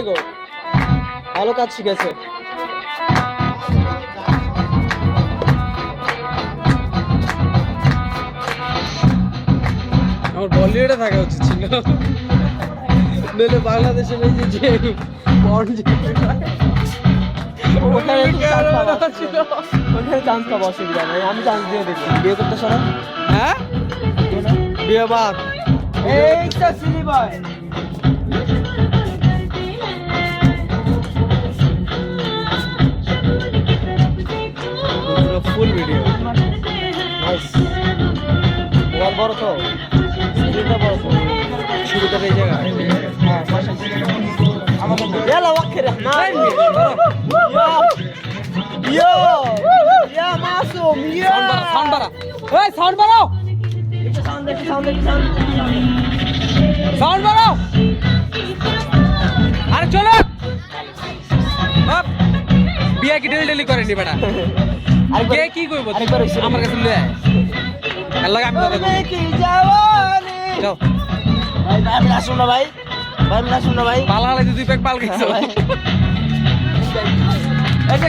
গো, ভালো কাজ শিখেছে। আমার বলিউডে থাকা উচিত ছিল, নইলে বাংলাদেশে এই যে ওখানে চান্স পাবো, অসুবিধা নাই, আমি চান্স দিয়ে দেখি। বিয়ে করতে সরা হ্যাঁ বিয়ে বাদ এই তো সিলি বয়। ফুল ভিডিও নাইস, ওয়াল বড় তো, স্ক্রিনটা বড় তো। শুরুটা এই জায়গায় হ্যাঁ আমাদের يلا وقت الرحمن يا يا معصوم يا সাউন্ড বাড়া এই সাউন্ড বাড়াও সাউন্ড বাড়াও আরে চলো আপ বিয়া কি ডেলি করেনি বেটা কে কি কইব আমার কাছে লয়ে আয় লাগা আমি কথা কই যাও ভাই ভাই মিলা শুনো ভাই, ভাই মিলা শুনো ভাই, পালা হালাই দুই প্যাক পাল গেছো এই যে